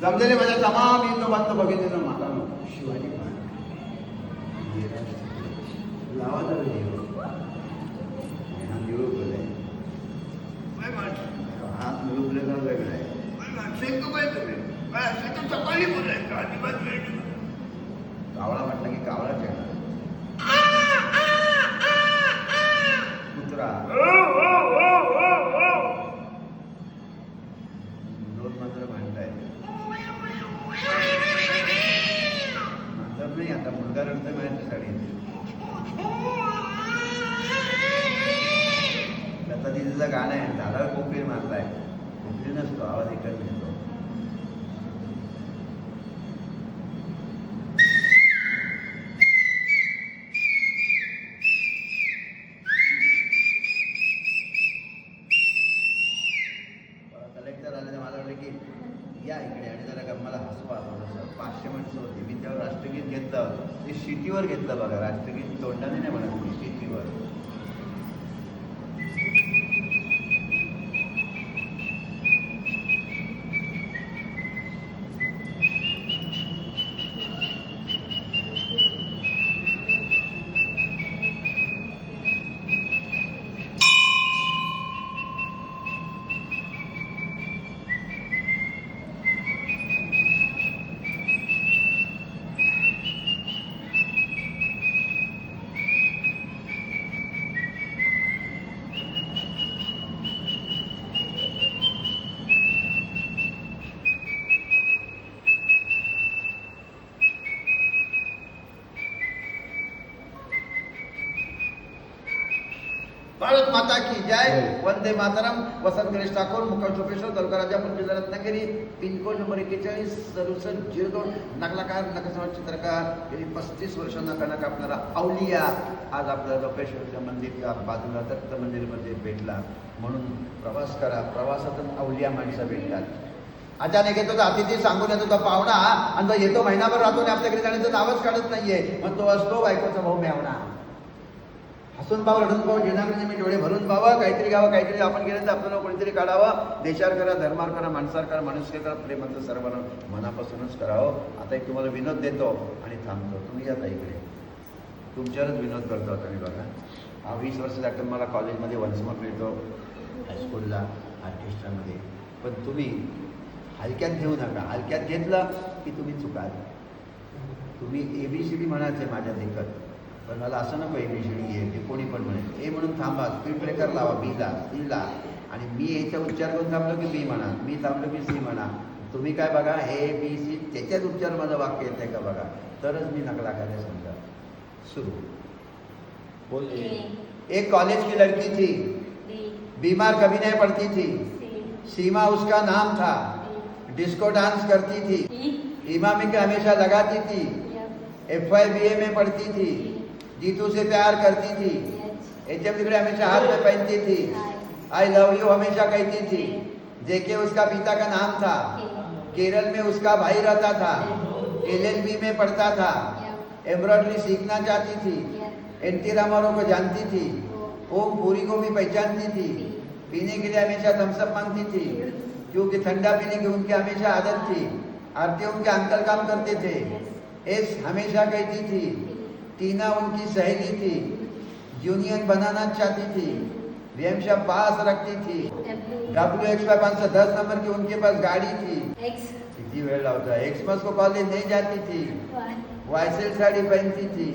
जमलेले माझ्या तमाम हिंदुबांत बघितलं मला नको शिवाजी लावा तर हा निळूपले हात निळूपले तर वेगळं आहे कावळा म्हटलं की कावळाच येणार कुत्रा दोन मात्र म्हणताय मात्र नाही आता मुलगा रडतोय माझ्या साडी आता तिचं गाणं आहे झाडावर कोपरी मारलाय कोपरी नसतो आवाज एकच येतो कलेक्टर आले मला वाटलं की या इकडे आणि जरा मला हसवा थोडंसं 500 माणसं होती मी तेव्हा राष्ट्रगीत घेतलं ते शिटीवर घेतलं बघा राष्ट्रगीत तोंडाने नाही म्हणत मी शिटीवर भारत माता की जय वंदे मातरम वसंत गणेश ठाकूर मुक्काम चोपेश्वर तालुका पण रत्नागिरी पिनकोड नंबर 41 6702 नकलाकार नकसमाज चित्रकार गेली 35 वर्षांना कणक आपणारा अवलिया आज आपल्या लोकेश्वरच्या मंदिरच्या बाजूला दत्त मंदिरमध्ये भेटला म्हणून प्रवास करा प्रवासातून अवलिया माणसं भेटतात अचानक येतो तर अतिथी सांगून येतो तो पाहुणा आणि तो येतो महिनाभर राहतो आणि आपल्याकडे जाण्याचं नावच काढत नाहीये मग तो असतो बायकोचा भाऊ मेवणा हसून पाव रडून पाव जेणाकडे मी डोळे भरून पाहावं काहीतरी गावं काहीतरी आपण गेलं तर आपल्याला कोणीतरी काढावं देशावर करा धर्मावर करा माणसावर करा मनुष्य करा प्रेमाचं सर्व मनापासूनच करावं आता एक तुम्हाला विनोद देतो आणि थांबतो तुम्ही आता इकडे तुमच्यावरच विनोद करतो आता मी बघा हा 20 वर्ष लागतं मला कॉलेजमध्ये वंचमर मिळतो हायस्कूलला ऑर्केस्ट्रामध्ये पण तुम्ही हलक्यात घेऊ नका हलक्यात घेतलं की तुम्ही चुकाल तुम्ही ABCD म्हणायचं माझ्या देखत पण मला असं नको ABCD आहे ते कोणी पण म्हणेल ए म्हणून थांबा स्पीड ब्रेकर लावा बीला सीला आणि मी याचा उच्चार करून थांबलो की बी म्हणा मी थांबलो की सी म्हणा तुम्ही काय बघा ABC त्याच्याच उच्चार माझं वाक्य येते का बघा तरच मी नकला करायला समजा सुरू बोलिए एक कॉलेज की लड़की थी बीमार कभी नहीं पड़ती थी सीमा उसका नाम था डिस्को डांस करती थी इमामी के हमेशा लगाती थी FYBA में पढ़ती थी जीतू से प्यार करती थी HM डिग्री हमेशा हाथ में पहनती थी आई लव यू हमेशा कहती थी जेके उसका पिता का नाम था केरल में उसका भाई रहता था LLB में पढ़ता था एम्ब्रॉयडरी सीखना चाहती थी NT रामाराव को जानती थी ओम पुरी को भी पहचानती थी पीने के लिए हमेशा थम्सअप मांगती थी क्योंकि ठंडा पीने की उनकी हमेशा आदत थी आरती उनके अंकल काम करते थे एस हमेशा कहती थी टीना उनकी सहेली थी यूनियन बनाना चाहती थी वे हमेशा पास रखती थी WXY 510 नंबर की उनके पास गाड़ी थी किती वेळ लावता एक्समस को कॉलेज नहीं जाती थी वाइसेल साड़ी पहनती थी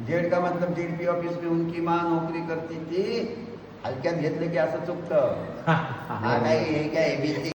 जेड का मतलब JDP ऑफिस में उनकी माँ नौकरी करती थी हलक्यात घेतलं की असं चुकतं हा काही हे काय ABC